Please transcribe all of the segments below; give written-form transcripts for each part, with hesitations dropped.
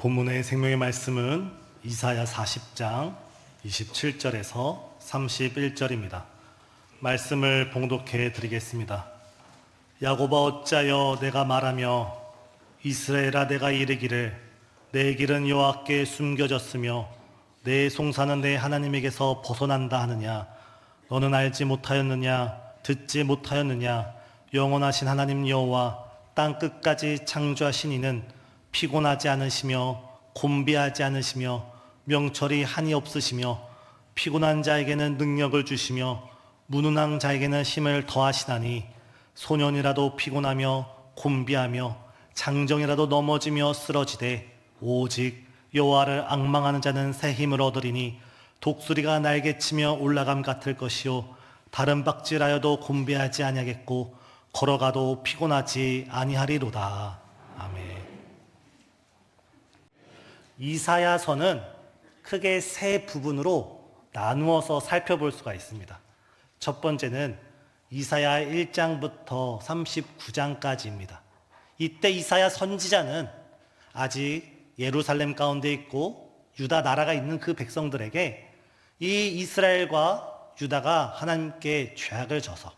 본문의 생명의 말씀은 이사야 40장 27절에서 31절입니다. 말씀을 봉독해 드리겠습니다. 야곱아 어찌하여 내가 말하며 이스라엘아 내가 이르기를 내 길은 여호와께 숨겨졌으며 내 송사는 내 하나님에게서 벗어난다 하느냐. 너는 알지 못하였느냐 듣지 못하였느냐. 영원하신 하나님 여호와 땅 끝까지 창조하신 이는 피곤하지 않으시며 곤비하지 않으시며 명철이 한이 없으시며 피곤한 자에게는 능력을 주시며 무능한 자에게는 힘을 더하시나니 소년이라도 피곤하며 곤비하며 장정이라도 넘어지며 쓰러지되 오직 여호와를 앙망하는 자는 새 힘을 얻으리니 독수리가 날개치며 올라감 같을 것이요 다른 박질하여도 곤비하지 아니하겠고 걸어가도 피곤하지 아니하리로다. 아멘. 이사야서는 크게 세 부분으로 나누어서 살펴볼 수가 있습니다. 첫 번째는 이사야 1장부터 39장까지입니다. 이때 이사야 선지자는 아직 예루살렘 가운데 있고 유다 나라가 있는 그 백성들에게 이 이스라엘과 유다가 하나님께 죄악을 져서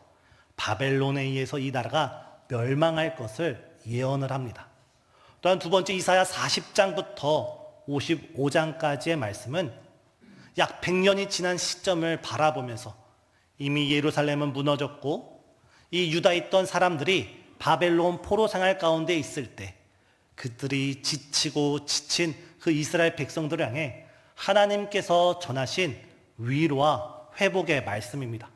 바벨론에 의해서 이 나라가 멸망할 것을 예언을 합니다. 또한 두 번째 이사야 40장부터 55장까지의 말씀은 약 100년이 지난 시점을 바라보면서 이미 예루살렘은 무너졌고 이 유다에 있던 사람들이 바벨론 포로 생활 가운데 있을 때 그들이 지치고 지친 그 이스라엘 백성들을 향해 하나님께서 전하신 위로와 회복의 말씀입니다.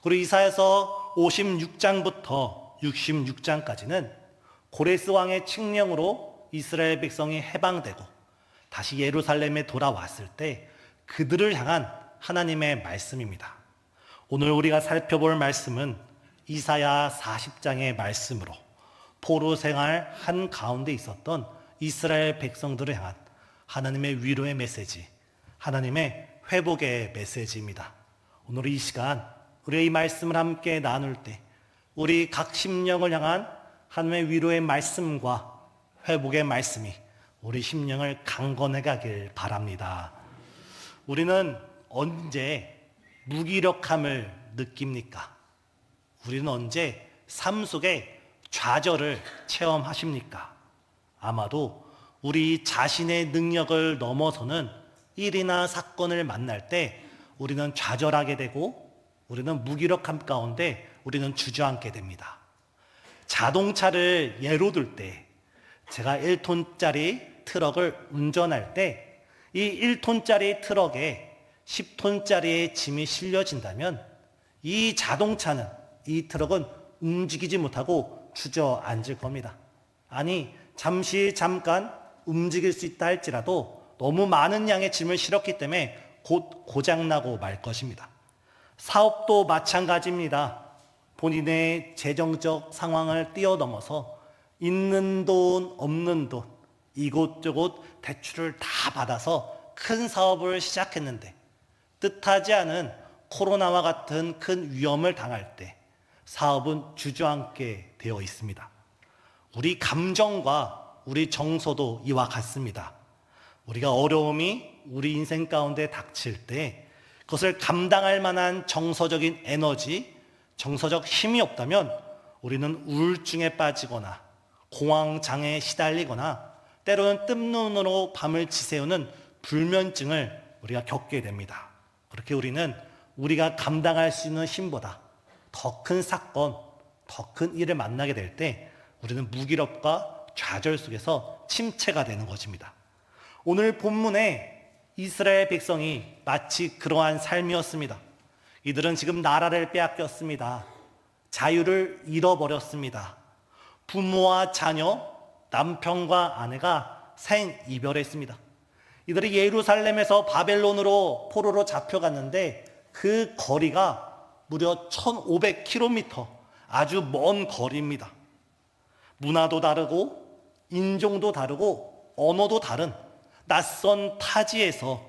그리고 이사야서 56장부터 66장까지는 고레스 왕의 칙령으로 이스라엘 백성이 해방되고 다시 예루살렘에 돌아왔을 때 그들을 향한 하나님의 말씀입니다. 오늘 우리가 살펴볼 말씀은 이사야 40장의 말씀으로 포로 생활 한 가운데 있었던 이스라엘 백성들을 향한 하나님의 위로의 메시지, 하나님의 회복의 메시지입니다. 오늘 이 시간 우리의 이 말씀을 함께 나눌 때 우리 각 심령을 향한 하나님의 위로의 말씀과 회복의 말씀이 우리 심령을 강건해 가길 바랍니다. 우리는 언제 무기력함을 느낍니까? 우리는 언제 삶 속에 좌절을 체험하십니까? 아마도 우리 자신의 능력을 넘어서는 일이나 사건을 만날 때 우리는 좌절하게 되고 우리는 무기력함 가운데 우리는 주저앉게 됩니다. 자동차를 예로 들 때 제가 1톤짜리 트럭을 운전할 때 이 1톤짜리 트럭에 10톤짜리의 짐이 실려진다면 이 자동차는, 이 트럭은 움직이지 못하고 주저앉을 겁니다. 아니, 잠깐 움직일 수 있다 할지라도 너무 많은 양의 짐을 실었기 때문에 곧 고장나고 말 것입니다. 사업도 마찬가지입니다. 본인의 재정적 상황을 뛰어넘어서 있는 돈, 없는 돈, 이곳저곳 대출을 다 받아서 큰 사업을 시작했는데 뜻하지 않은 코로나와 같은 큰 위험을 당할 때 사업은 주저앉게 되어 있습니다. 우리 감정과 우리 정서도 이와 같습니다. 우리가 어려움이 우리 인생 가운데 닥칠 때 그것을 감당할 만한 정서적인 에너지, 정서적 힘이 없다면 우리는 우울증에 빠지거나 공황장애에 시달리거나 때로는 뜬눈으로 밤을 지새우는 불면증을 우리가 겪게 됩니다. 그렇게 우리는 우리가 감당할 수 있는 힘보다 더 큰 사건, 더 큰 일을 만나게 될 때 우리는 무기력과 좌절 속에서 침체가 되는 것입니다. 오늘 본문에 이스라엘 백성이 마치 그러한 삶이었습니다. 이들은 지금 나라를 빼앗겼습니다. 자유를 잃어버렸습니다. 부모와 자녀, 남편과 아내가 생이별했습니다. 이들이 예루살렘에서 바벨론으로 포로로 잡혀갔는데 그 거리가 무려 1500km, 아주 먼 거리입니다. 문화도 다르고 인종도 다르고 언어도 다른 낯선 타지에서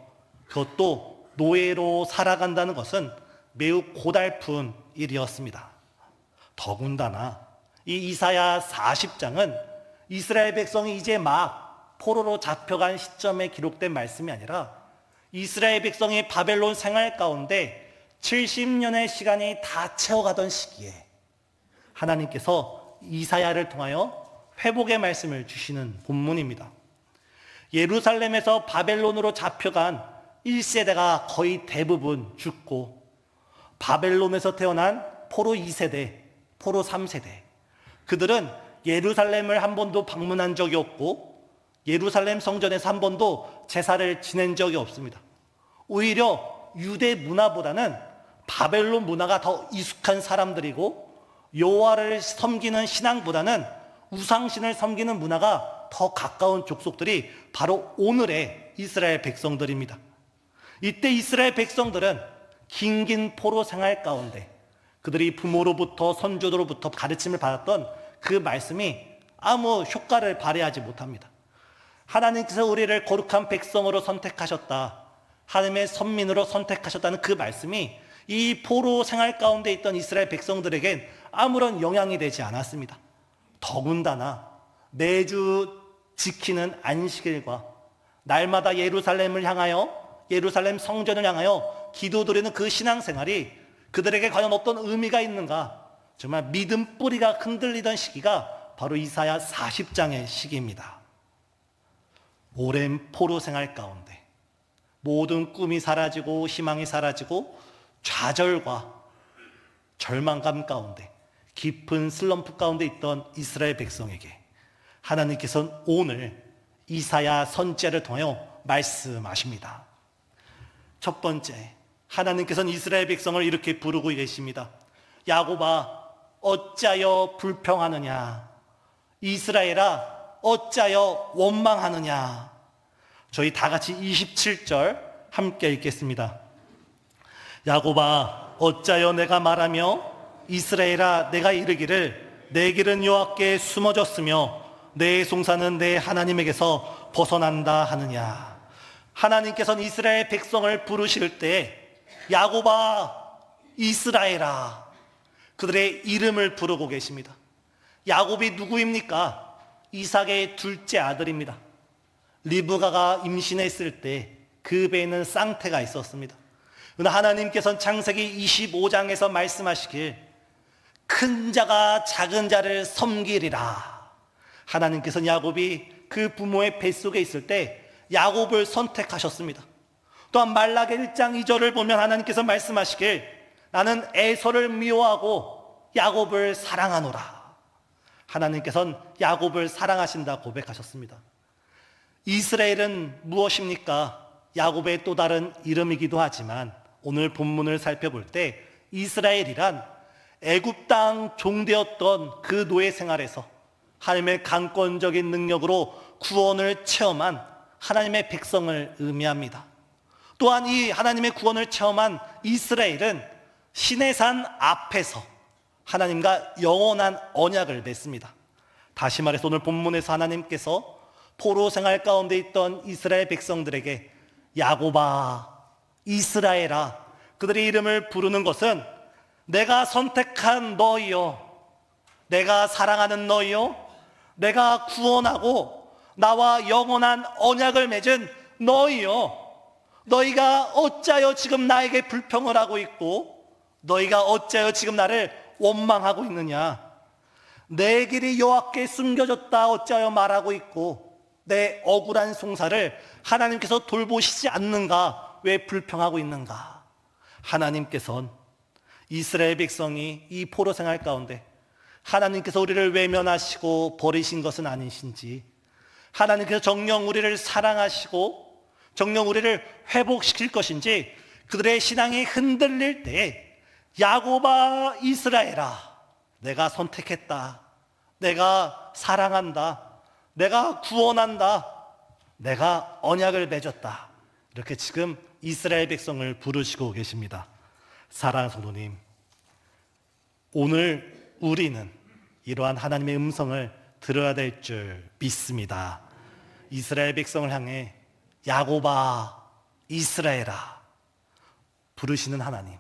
그것도 노예로 살아간다는 것은 매우 고달픈 일이었습니다. 더군다나 이 이사야 40장은 이스라엘 백성이 이제 막 포로로 잡혀간 시점에 기록된 말씀이 아니라 이스라엘 백성이 바벨론 생활 가운데 70년의 시간이 다 채워가던 시기에 하나님께서 이사야를 통하여 회복의 말씀을 주시는 본문입니다. 예루살렘에서 바벨론으로 잡혀간 1세대가 거의 대부분 죽고 바벨론에서 태어난 포로 2세대, 포로 3세대 그들은 예루살렘을 한 번도 방문한 적이 없고 예루살렘 성전에서 한 번도 제사를 지낸 적이 없습니다. 오히려 유대 문화보다는 바벨론 문화가 더 익숙한 사람들이고 여호와를 섬기는 신앙보다는 우상신을 섬기는 문화가 더 가까운 족속들이 바로 오늘의 이스라엘 백성들입니다. 이때 이스라엘 백성들은 긴긴 포로 생활 가운데 그들이 부모로부터 선조로부터 가르침을 받았던 그 말씀이 아무 효과를 발휘하지 못합니다. 하나님께서 우리를 거룩한 백성으로 선택하셨다, 하나님의 선민으로 선택하셨다는 그 말씀이 이 포로 생활 가운데 있던 이스라엘 백성들에겐 아무런 영향이 되지 않았습니다. 더군다나 매주 지키는 안식일과 날마다 예루살렘을 향하여 예루살렘 성전을 향하여 기도드리는 그 신앙생활이 그들에게 과연 어떤 의미가 있는가, 정말 믿음 뿌리가 흔들리던 시기가 바로 이사야 40장의 시기입니다. 오랜 포로 생활 가운데 모든 꿈이 사라지고 희망이 사라지고 좌절과 절망감 가운데 깊은 슬럼프 가운데 있던 이스라엘 백성에게 하나님께서는 오늘 이사야 선지자를 통하여 말씀하십니다. 첫 번째, 하나님께서는 이스라엘 백성을 이렇게 부르고 계십니다. 야곱아, 어찌하여 불평하느냐? 이스라엘아, 어찌하여 원망하느냐? 저희 다 같이 27절 함께 읽겠습니다. 야곱아, 어찌하여 내가 말하며 이스라엘아, 내가 이르기를 내 길은 여호와께 숨어졌으며 내 송사는 내 하나님에게서 벗어난다 하느냐? 하나님께서는 이스라엘 백성을 부르실 때 야곱아, 이스라엘아, 그들의 이름을 부르고 계십니다. 야곱이 누구입니까? 이삭의 둘째 아들입니다. 리브가가 임신했을 때 그 배에는 쌍태가 있었습니다. 그러나 하나님께서는 창세기 25장에서 말씀하시길 큰 자가 작은 자를 섬기리라. 하나님께서는 야곱이 그 부모의 뱃속에 있을 때 야곱을 선택하셨습니다. 또한 말라기 1장 2절을 보면 하나님께서 말씀하시길 나는 에서를 미워하고 야곱을 사랑하노라. 하나님께서는 야곱을 사랑하신다 고백하셨습니다. 이스라엘은 무엇입니까? 야곱의 또 다른 이름이기도 하지만 오늘 본문을 살펴볼 때 이스라엘이란 애굽 땅 종되었던 그 노예 생활에서 하나님의 강권적인 능력으로 구원을 체험한 하나님의 백성을 의미합니다. 또한 이 하나님의 구원을 체험한 이스라엘은 시내산 앞에서 하나님과 영원한 언약을 맺습니다. 다시 말해서 오늘 본문에서 하나님께서 포로 생활 가운데 있던 이스라엘 백성들에게 야곱아, 이스라엘아, 그들의 이름을 부르는 것은 내가 선택한 너희요, 내가 사랑하는 너희요, 내가 구원하고 나와 영원한 언약을 맺은 너희요, 너희가 어찌하여 지금 나에게 불평을 하고 있고 너희가 어찌하여 지금 나를 원망하고 있느냐? 내 길이 여호와께 숨겨졌다 어찌하여 말하고 있고 내 억울한 송사를 하나님께서 돌보시지 않는가? 왜 불평하고 있는가? 하나님께서는 이스라엘 백성이 이 포로 생활 가운데 하나님께서 우리를 외면하시고 버리신 것은 아니신지, 하나님께서 정녕 우리를 사랑하시고 정녕 우리를 회복시킬 것인지, 그들의 신앙이 흔들릴 때 야곱아, 이스라엘아, 내가 선택했다, 내가 사랑한다, 내가 구원한다, 내가 언약을 맺었다, 이렇게 지금 이스라엘 백성을 부르시고 계십니다. 사랑하는 성도님, 오늘 우리는 이러한 하나님의 음성을 들어야 될 줄 믿습니다. 이스라엘 백성을 향해 야곱아, 이스라엘아 부르시는 하나님,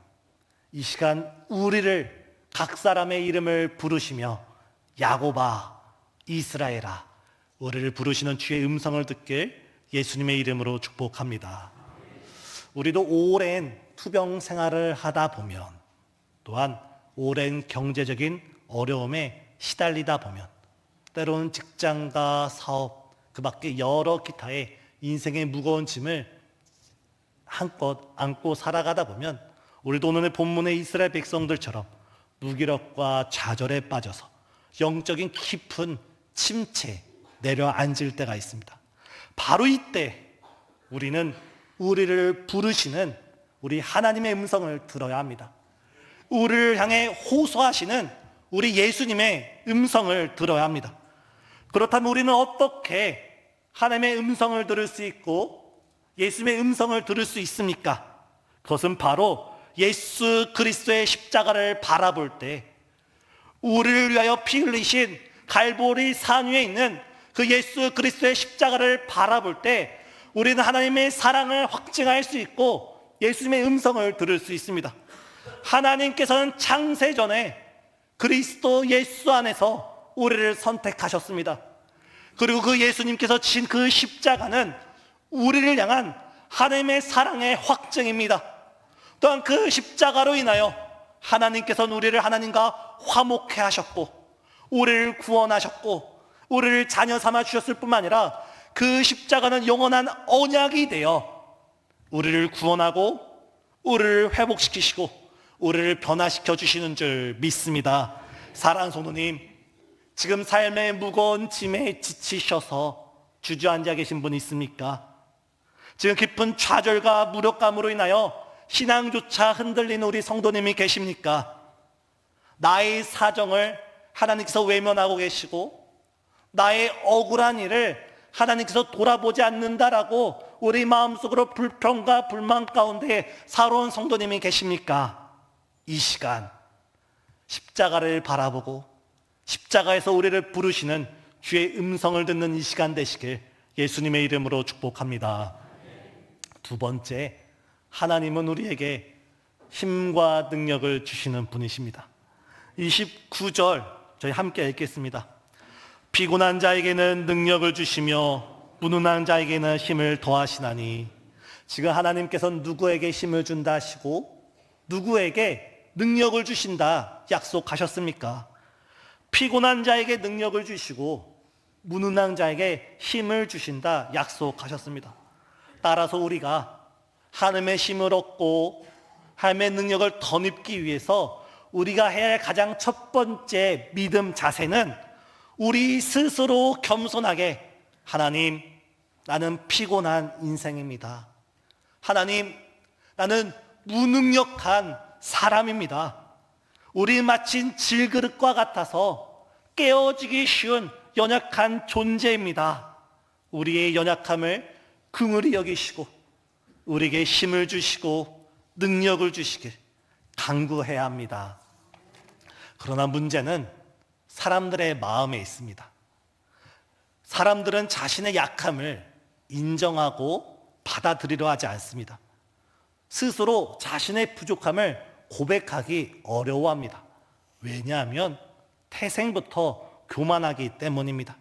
이 시간 우리를 각 사람의 이름을 부르시며 야곱아, 이스라엘아, 우리를 부르시는 주의 음성을 듣길 예수님의 이름으로 축복합니다. 우리도 오랜 투병 생활을 하다 보면, 또한 오랜 경제적인 어려움에 시달리다 보면, 때로는 직장과 사업, 그 밖에 여러 기타의 인생의 무거운 짐을 한껏 안고 살아가다 보면, 우리도 오늘 본문의 이스라엘 백성들처럼 무기력과 좌절에 빠져서 영적인 깊은 침체에 내려앉을 때가 있습니다. 바로 이때 우리는 우리를 부르시는 우리 하나님의 음성을 들어야 합니다. 우리를 향해 호소하시는 우리 예수님의 음성을 들어야 합니다. 그렇다면 우리는 어떻게 하나님의 음성을 들을 수 있고 예수님의 음성을 들을 수 있습니까? 그것은 바로 예수 그리스도의 십자가를 바라볼 때, 우리를 위하여 피 흘리신 갈보리 산 위에 있는 그 예수 그리스도의 십자가를 바라볼 때 우리는 하나님의 사랑을 확증할 수 있고 예수님의 음성을 들을 수 있습니다. 하나님께서는 창세전에 그리스도 예수 안에서 우리를 선택하셨습니다. 그리고 그 예수님께서 지신 그 십자가는 우리를 향한 하나님의 사랑의 확증입니다. 또한 그 십자가로 인하여 하나님께서는 우리를 하나님과 화목해 하셨고, 우리를 구원하셨고, 우리를 자녀 삼아 주셨을 뿐만 아니라 그 십자가는 영원한 언약이 되어 우리를 구원하고 우리를 회복시키시고 우리를 변화시켜 주시는 줄 믿습니다. 사랑하는 성도님, 지금 삶의 무거운 짐에 지치셔서 주저앉아 계신 분 있습니까? 지금 깊은 좌절과 무력감으로 인하여 신앙조차 흔들리는 우리 성도님이 계십니까? 나의 사정을 하나님께서 외면하고 계시고 나의 억울한 일을 하나님께서 돌아보지 않는다라고 우리 마음속으로 불평과 불만 가운데 살아온 성도님이 계십니까? 이 시간 십자가를 바라보고 십자가에서 우리를 부르시는 주의 음성을 듣는 이 시간 되시길 예수님의 이름으로 축복합니다. 두 번째, 하나님은 우리에게 힘과 능력을 주시는 분이십니다. 29절 저희 함께 읽겠습니다. 피곤한 자에게는 능력을 주시며 무능한 자에게는 힘을 더하시나니. 지금 하나님께서는 누구에게 힘을 준다 하시고 누구에게 능력을 주신다 약속하셨습니까? 피곤한 자에게 능력을 주시고 무능한 자에게 힘을 주신다 약속하셨습니다. 따라서 우리가 하나님의 힘을 얻고 하나님의 능력을 덧입기 위해서 우리가 해야 할 가장 첫 번째 믿음 자세는 우리 스스로 겸손하게, 하나님, 나는 피곤한 인생입니다. 하나님, 나는 무능력한 사람입니다. 우리 마치 질그릇과 같아서 깨어지기 쉬운 연약한 존재입니다. 우리의 연약함을 긍휼히 여기시고 우리에게 힘을 주시고 능력을 주시길 간구해야 합니다. 그러나 문제는 사람들의 마음에 있습니다. 사람들은 자신의 약함을 인정하고 받아들이려 하지 않습니다. 스스로 자신의 부족함을 고백하기 어려워합니다. 왜냐하면 태생부터 교만하기 때문입니다.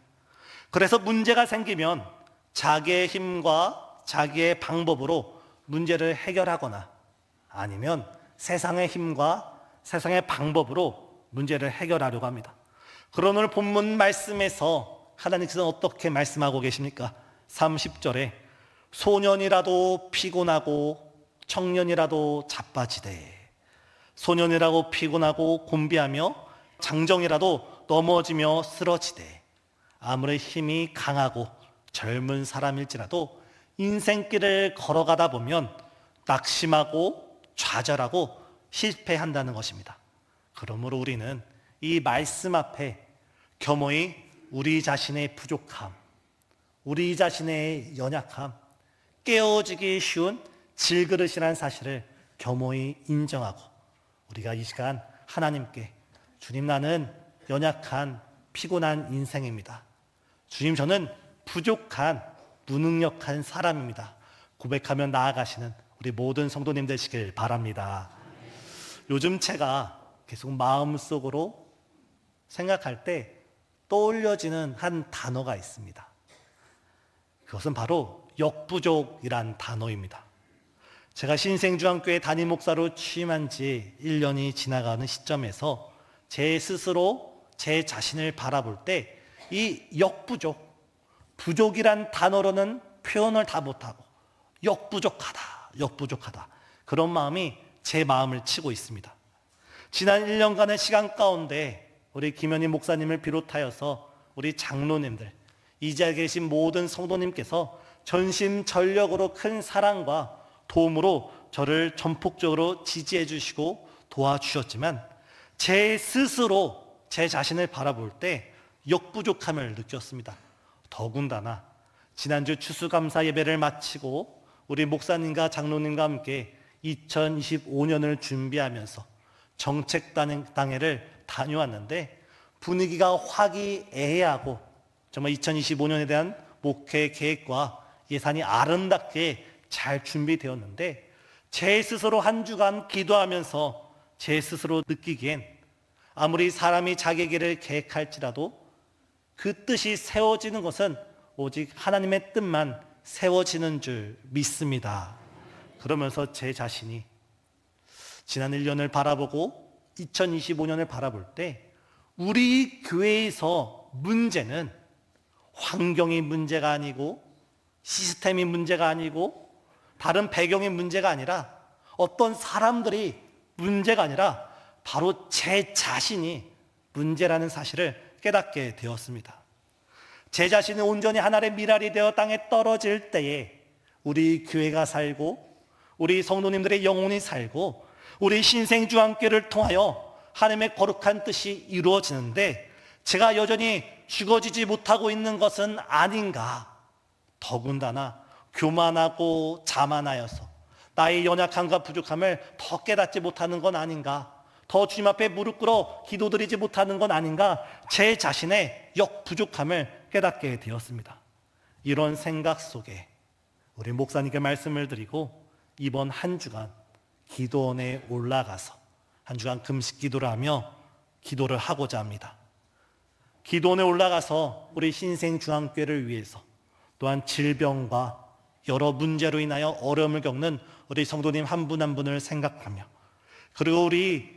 그래서 문제가 생기면 자기의 힘과 자기의 방법으로 문제를 해결하거나 아니면 세상의 힘과 세상의 방법으로 문제를 해결하려고 합니다. 그러나 오늘 본문 말씀에서 하나님께서는 어떻게 말씀하고 계십니까? 30절에 소년이라도 피곤하고 청년이라도 자빠지되, 소년이라고 피곤하고 곤비하며 장정이라도 넘어지며 쓰러지되, 아무리 힘이 강하고 젊은 사람일지라도 인생길을 걸어가다 보면 낙심하고 좌절하고 실패한다는 것입니다. 그러므로 우리는 이 말씀 앞에 겸허히 우리 자신의 부족함, 우리 자신의 연약함, 깨어지기 쉬운 질그릇이라는 사실을 겸허히 인정하고 우리가 이 시간 하나님께, 주님, 나는 연약한 피곤한 인생입니다. 주님, 저는 부족한 무능력한 사람입니다. 고백하며 나아가시는 우리 모든 성도님 되시길 바랍니다. 요즘 제가 계속 마음속으로 생각할 때 떠올려지는 한 단어가 있습니다. 그것은 바로 역부족이란 단어입니다. 제가 신생중앙교회 담임 목사로 취임한 지 1년이 지나가는 시점에서 제 스스로 제 자신을 바라볼 때 이 역부족, 부족이란 단어로는 표현을 다 못하고 역부족하다 그런 마음이 제 마음을 치고 있습니다. 지난 1년간의 시간 가운데 우리 김현희 목사님을 비롯하여서 우리 장로님들, 이 자리에 계신 모든 성도님께서 전심전력으로 큰 사랑과 도움으로 저를 전폭적으로 지지해 주시고 도와주셨지만 제 스스로 제 자신을 바라볼 때 역부족함을 느꼈습니다. 더군다나 지난주 추수감사 예배를 마치고 우리 목사님과 장로님과 함께 2025년을 준비하면서 정책당회를 다녀왔는데 분위기가 화기애애하고 정말 2025년에 대한 목회 계획과 예산이 아름답게 잘 준비되었는데 제 스스로 한 주간 기도하면서 제 스스로 느끼기엔 아무리 사람이 자기 길을 계획할지라도 그 뜻이 세워지는 것은 오직 하나님의 뜻만 세워지는 줄 믿습니다. 그러면서 제 자신이 지난 1년을 바라보고 2025년을 바라볼 때 우리 교회에서 문제는 환경이 문제가 아니고 시스템이 문제가 아니고 다른 배경이 문제가 아니라 어떤 사람들이 문제가 아니라 바로 제 자신이 문제라는 사실을 깨닫게 되었습니다. 제 자신은 온전히 하나의 미랄이 되어 땅에 떨어질 때에 우리 교회가 살고 우리 성도님들의 영혼이 살고 우리 신생주안교를 통하여 하나님의 거룩한 뜻이 이루어지는데 제가 여전히 죽어지지 못하고 있는 것은 아닌가. 더군다나 교만하고 자만하여서 나의 연약함과 부족함을 더 깨닫지 못하는 건 아닌가. 더 주님 앞에 무릎 꿇어 기도드리지 못하는 건 아닌가. 제 자신의 역부족함을 깨닫게 되었습니다. 이런 생각 속에 우리 목사님께 말씀을 드리고 이번 한 주간 기도원에 올라가서 한 주간 금식 기도를 하며 기도를 하고자 합니다. 기도원에 올라가서 우리 신생중앙교회를 위해서 또한 질병과 여러 문제로 인하여 어려움을 겪는 우리 성도님 한 분 한 분을 생각하며 그리고 우리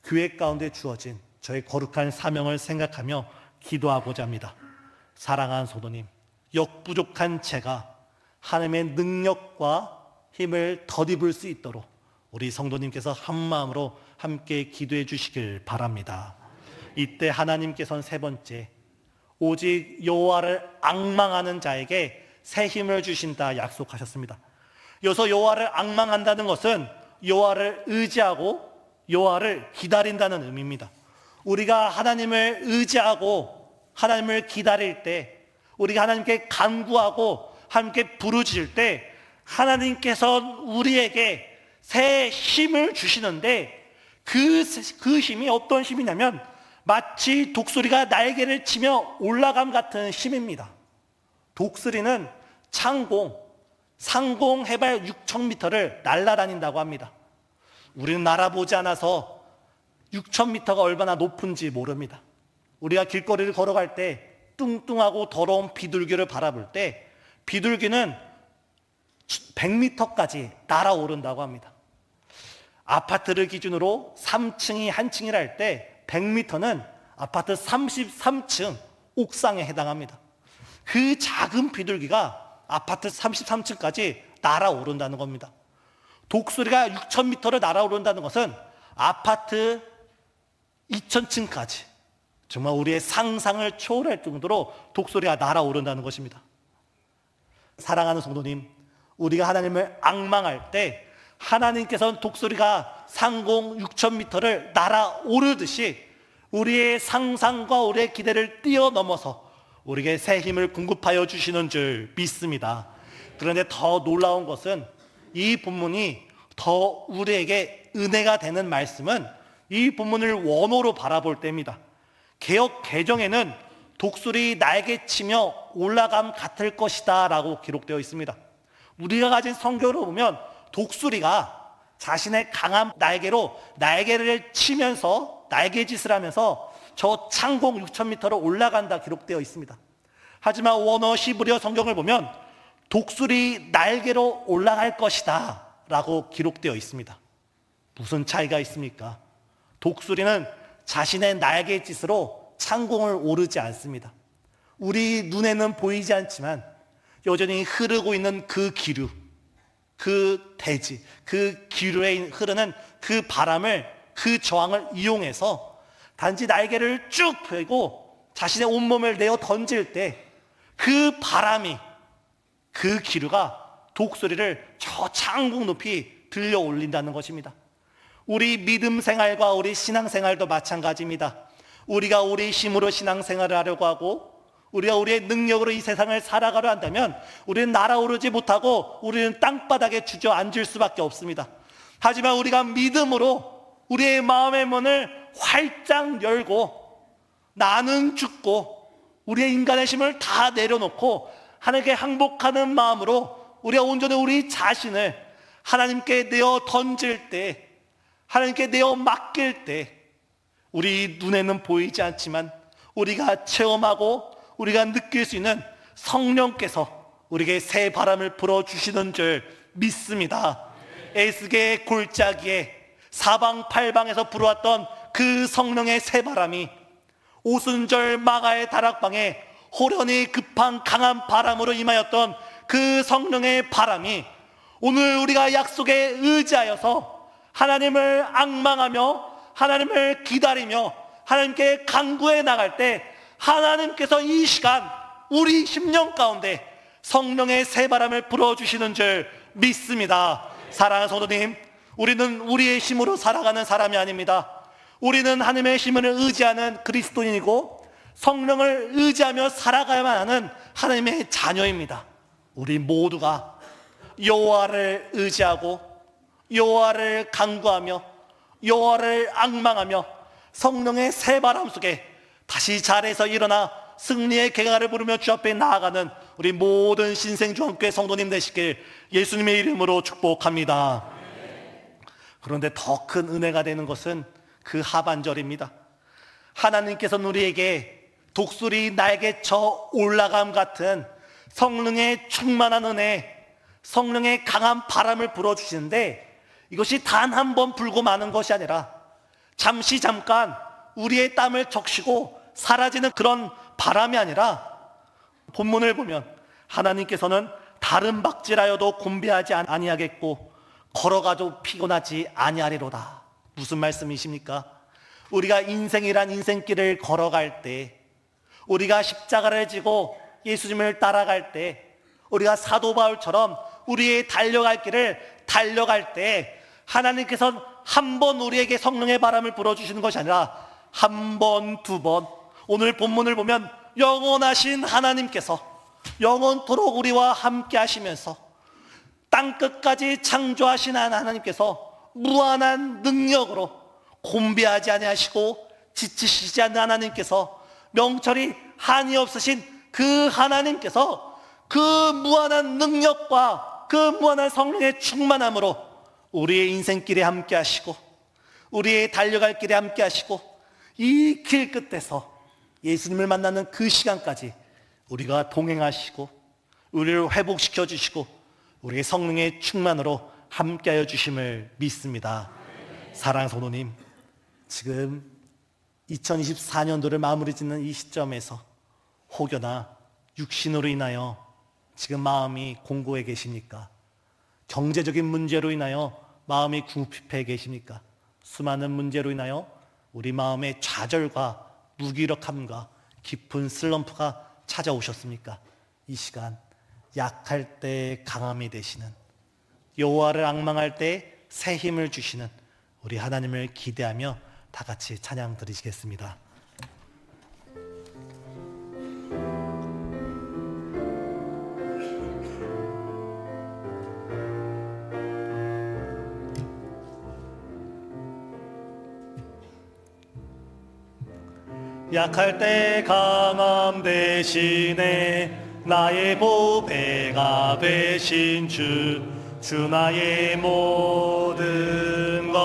교회 가운데 주어진 저의 거룩한 사명을 생각하며 기도하고자 합니다. 사랑하는 성도님, 역부족한 제가 하나님의 능력과 힘을 덧입을 수 있도록 우리 성도님께서 한 마음으로 함께 기도해 주시길 바랍니다. 이때 하나님께서는 세 번째, 오직 여호와를 앙망하는 자에게 새 힘을 주신다 약속하셨습니다. 여기서 여호와를 앙망한다는 것은 여호와를 의지하고 여호와를 기다린다는 의미입니다. 우리가 하나님을 의지하고 하나님을 기다릴 때, 우리가 하나님께 간구하고 함께 부르짖을 때 하나님께서 우리에게 새 힘을 주시는데 그 힘이 어떤 힘이냐면 마치 독수리가 날개를 치며 올라감 같은 힘입니다. 독수리는 상공 해발 6,000m를 날아다닌다고 합니다. 우리는 날아보지 않아서 6,000m가 얼마나 높은지 모릅니다. 우리가 길거리를 걸어갈 때 뚱뚱하고 더러운 비둘기를 바라볼 때 비둘기는 100m까지 날아오른다고 합니다. 아파트를 기준으로 3층이 한 층이라 할 때 100m는 아파트 33층 옥상에 해당합니다. 그 작은 비둘기가 아파트 33층까지 날아오른다는 겁니다. 독수리가 6,000m를 날아오른다는 것은 아파트 2,000층까지 정말 우리의 상상을 초월할 정도로 독수리가 날아오른다는 것입니다. 사랑하는 성도님, 우리가 하나님을 앙망할 때 하나님께서는 독수리가 상공 6,000m를 날아오르듯이 우리의 상상과 우리의 기대를 뛰어넘어서 우리에게 새 힘을 공급하여 주시는 줄 믿습니다. 그런데 더 놀라운 것은 이 본문이 더 우리에게 은혜가 되는 말씀은 이 본문을 원어로 바라볼 때입니다. 개역 개정에는 독수리 날개치며 올라감 같을 것이다 라고 기록되어 있습니다. 우리가 가진 성경을 보면 독수리가 자신의 강한 날개로 날개를 치면서 날개짓을 하면서 저 창공 6,000m로 올라간다 기록되어 있습니다. 하지만 원어 히브리어 성경을 보면 독수리 날개로 올라갈 것이다 라고 기록되어 있습니다. 무슨 차이가 있습니까? 독수리는 자신의 날갯짓으로 창공을 오르지 않습니다. 우리 눈에는 보이지 않지만 여전히 흐르고 있는 그 기류, 그 대지, 그 기류에 흐르는 그 바람을, 그 저항을 이용해서 단지 날개를 쭉 펴고 자신의 온몸을 내어 던질 때 그 바람이, 그 기류가 독수리를 저 창공 높이 들려 올린다는 것입니다. 우리 믿음 생활과 우리 신앙 생활도 마찬가지입니다. 우리가 우리 힘으로 신앙 생활을 하려고 하고 우리가 우리의 능력으로 이 세상을 살아가려 한다면 우리는 날아오르지 못하고 우리는 땅바닥에 주저앉을 수밖에 없습니다. 하지만 우리가 믿음으로 우리의 마음의 문을 활짝 열고 나는 죽고 우리의 인간의 힘을 다 내려놓고 하나님께 항복하는 마음으로 우리가 온전히 우리 자신을 하나님께 내어 던질 때, 하나님께 내어 맡길 때 우리 눈에는 보이지 않지만 우리가 체험하고 우리가 느낄 수 있는 성령께서 우리에게 새 바람을 불어주시는 줄 믿습니다. 에스게의 골짜기에 사방팔방에서 불어왔던 그 성령의 새 바람이 오순절 마가의 다락방에 호련히 급한 강한 바람으로 임하였던 그 성령의 바람이 오늘 우리가 약속에 의지하여서 하나님을 앙망하며 하나님을 기다리며 하나님께 간구해 나갈 때 하나님께서 이 시간 우리 심령 가운데 성령의 새 바람을 불어주시는 줄 믿습니다. 사랑하는 성도님, 우리는 우리의 힘으로 살아가는 사람이 아닙니다. 우리는 하나님의 힘을 의지하는 그리스도인이고 성령을 의지하며 살아가야만 하는 하나님의 자녀입니다. 우리 모두가 여호와를 의지하고 여호와를 간구하며 여호와를 앙망하며 성령의 새 바람 속에 다시 자리에서 일어나 승리의 개가를 부르며 주 앞에 나아가는 우리 모든 신생주한교회 성도님 되시길 예수님의 이름으로 축복합니다. 그런데 더 큰 은혜가 되는 것은 그 하반절입니다. 하나님께서는 우리에게 독수리 날개쳐 올라감 같은 성령의 충만한 은혜, 성령의 강한 바람을 불어주시는데 이것이 단 한 번 불고 마는 것이 아니라 잠깐 우리의 땀을 적시고 사라지는 그런 바람이 아니라 본문을 보면 하나님께서는 다른 박질하여도 곤배하지 아니하겠고 걸어가도 피곤하지 아니하리로다. 무슨 말씀이십니까? 우리가 인생이란 인생길을 걸어갈 때, 우리가 십자가를 지고 예수님을 따라갈 때, 우리가 사도 바울처럼 우리의 달려갈 길을 달려갈 때 하나님께서는 한 번 우리에게 성령의 바람을 불어주시는 것이 아니라 한 번, 두 번, 오늘 본문을 보면 영원하신 하나님께서 영원토록 우리와 함께 하시면서 땅끝까지 창조하신 하나님께서 무한한 능력으로 곤비하지 아니하시고 지치시지 않는 하나님께서 명철이 한이 없으신 그 하나님께서 그 무한한 능력과 그 무한한 성령의 충만함으로 우리의 인생길에 함께 하시고 우리의 달려갈 길에 함께 하시고 이 길 끝에서 예수님을 만나는 그 시간까지 우리가 동행하시고 우리를 회복시켜 주시고 우리의 성령의 충만으로 함께하여 주심을 믿습니다. 사랑하는 성도님, 지금 2024년도를 마무리 짓는 이 시점에서 혹여나 육신으로 인하여 지금 마음이 공고해 계십니까? 경제적인 문제로 인하여 마음이 궁핍해 계십니까? 수많은 문제로 인하여 우리 마음의 좌절과 무기력함과 깊은 슬럼프가 찾아오셨습니까? 이 시간 약할 때 강함이 되시는, 여호와를 앙망할 때 새 힘을 주시는 우리 하나님을 기대하며 다 같이 찬양 드리시겠습니다. 약할 때 강함 대신에 나의 보배가 되신 주 나의 모든 것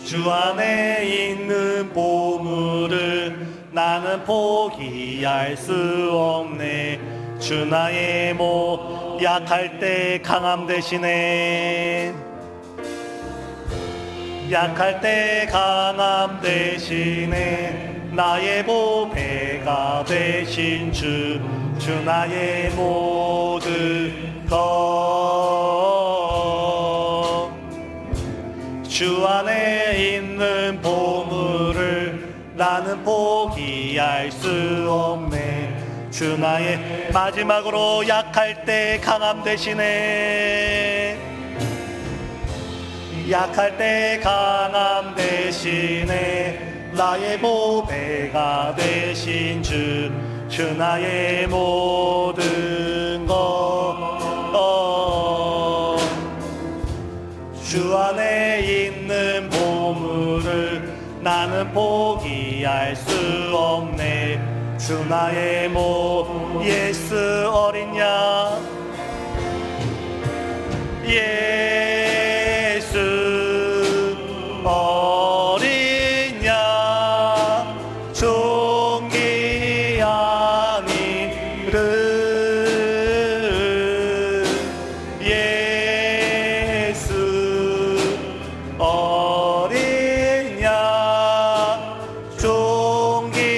주 안에 있는 보물을 나는 포기할 수 없네. 주 나의 모 약할 때 강함 대신에 약할 때 강함 대신에 나의 보배가 되신 주 나의 모든 것 주 안에 있는 보물을 나는 포기할 수 없네. 주 나의 마지막으로 약할 때 강함 대신에 약할 때 강함 대신에 나의 보배가 되신 주 나의 모든 것 주 안에 있는 보물을 나는 포기할 수 없네. 주 나의 모 예수 어린 양 예수 어린 양 존귀한 이름 어린 양 존귀한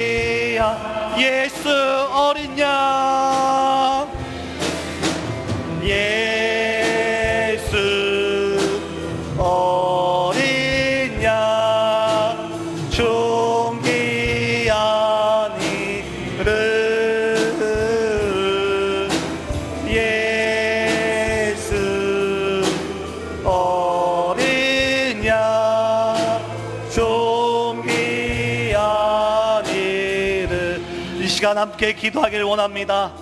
예수 어린 양 예수 어린 양 존귀한 이름 예수 어린 양 존귀한 이름. 이 시간 함께 기도하길 원합니다.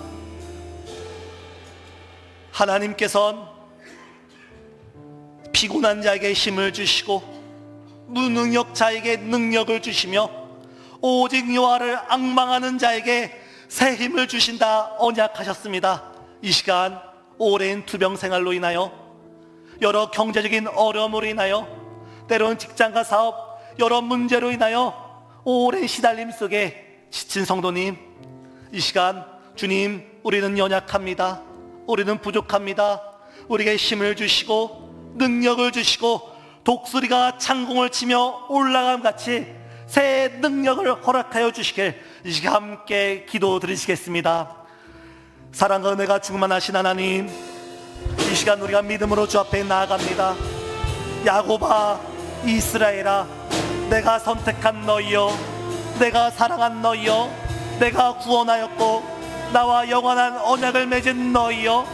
하나님께서는 피곤한 자에게 힘을 주시고 무능력자에게 능력을 주시며 오직 여호와를 앙망하는 자에게 새 힘을 주신다 언약하셨습니다. 이 시간 오랜 투병 생활로 인하여 여러 경제적인 어려움으로 인하여 때로는 직장과 사업 여러 문제로 인하여 오랜 시달림 속에 지친 성도님, 이 시간 주님 우리는 연약합니다. 우리는 부족합니다. 우리에게 힘을 주시고 능력을 주시고 독수리가 창공을 치며 올라감 같이 새 능력을 허락하여 주시길 이 시간 함께 기도 드리시겠습니다. 사랑과 은혜가 충만하신 하나님, 이 시간 우리가 믿음으로 주 앞에 나아갑니다. 야곱아 이스라엘아, 내가 선택한 너희여, 내가 사랑한 너희여, 내가 구원하였고 나와 영원한 언약을 맺은 너희여,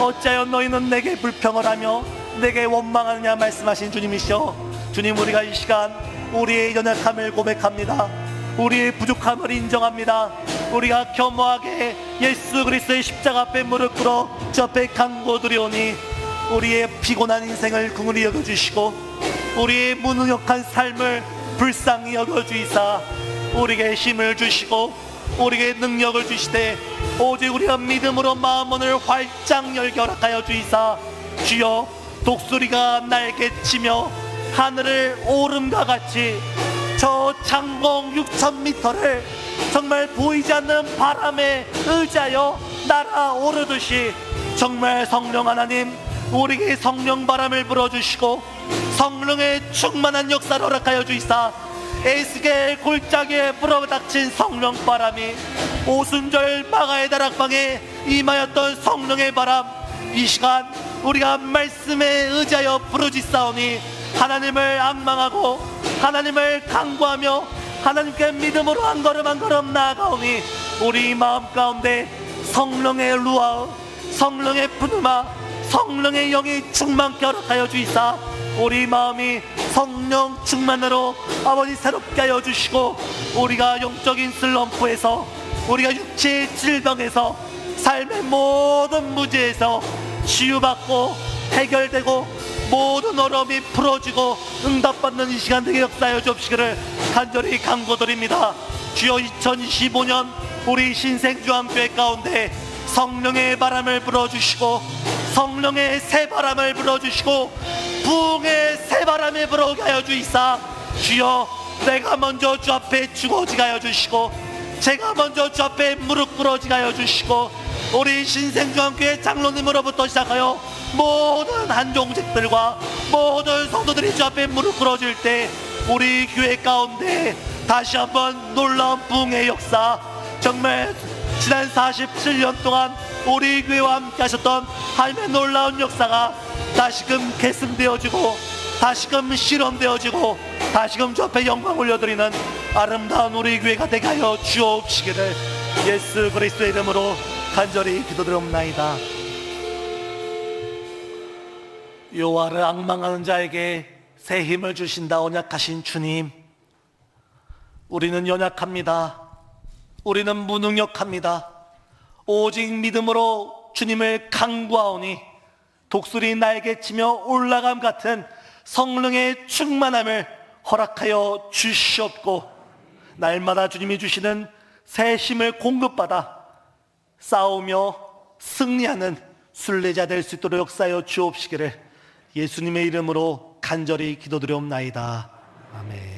어찌하여 너희는 내게 불평을 하며 내게 원망하느냐 말씀하신 주님이시여. 주님, 우리가 이 시간 우리의 연약함을 고백합니다. 우리의 부족함을 인정합니다. 우리가 겸허하게 예수 그리스도의 십자가 앞에 무릎 꿇어 주 앞에 간구드리오니 우리의 피곤한 인생을 긍휼히 여겨주시고 우리의 무능력한 삶을 불쌍히 여겨주이사 우리에게 힘을 주시고 우리에게 능력을 주시되 오직 우리가 믿음으로 마음문을 활짝 열게 허락하여 주이사, 주여 독수리가 날개치며 하늘을 오름과 같이 저 창공 6,000m를 정말 보이지 않는 바람에 의지하여 날아오르듯이 정말 성령 하나님 우리에게 성령 바람을 불어주시고 성령의 충만한 역사를 허락하여 주이사, 에스겔 골짜기에 불어닥친 성령 바람이 오순절 마가의 다락방에 임하였던 성령의 바람, 이 시간 우리가 말씀에 의지하여 부르짖사오니 하나님을 앙망하고 하나님을 간구하며 하나님께 믿음으로 한 걸음 한 걸음 나아가오니 우리 마음 가운데 성령의 루아, 성령의 푸르마, 성령의 영이 충만케 허락하여 주이사 우리 마음이 성령 충만으로 아버지 새롭게 하여 주시고 우리가 영적인 슬럼프에서 우리가 육체의 질병에서 삶의 모든 문제에서 치유받고 해결되고 모든 어려움이 풀어지고 응답받는 이 시간 되게 역사하여 주옵시기를 간절히 간구드립니다. 주여, 2025년 우리 신생주한교회 가운데 성령의 바람을 불어주시고 성령의 새 바람을 불어주시고 부흥의 새 바람을 불어오게 하여 주이사 주여, 내가 먼저 주 앞에 죽어지게 하여 주시고, 제가 먼저 주 앞에 무릎 꿇어지게 하여 주시고, 우리 신생중앙교회 장로님으로부터 시작하여 모든 한종직들과 모든 성도들이 주 앞에 무릎 꿇어질 때 우리 교회 가운데 다시 한번 놀라운 부흥의 역사, 정말 지난 47년 동안 우리 교회와 함께 하셨던 하나님의 놀라운 역사가 다시금 계승되어지고 다시금 실현되어지고 다시금 주 앞에 영광 올려드리는 아름다운 우리 교회가 되게 하여 주옵시기를 예수 그리스도의 이름으로 간절히 기도드리옵나이다. 여호와를 앙망하는 자에게 새 힘을 주신다 언약하신 주님, 우리는 연약합니다. 우리는 무능력합니다. 오직 믿음으로 주님을 간구하오니 독수리 날개 치며 올라감 같은 성령의 충만함을 허락하여 주시옵고, 날마다 주님이 주시는 새 힘을 공급받아 싸우며 승리하는 순례자 될 수 있도록 역사하여 주옵시기를 예수님의 이름으로 간절히 기도드리옵나이다. 아멘.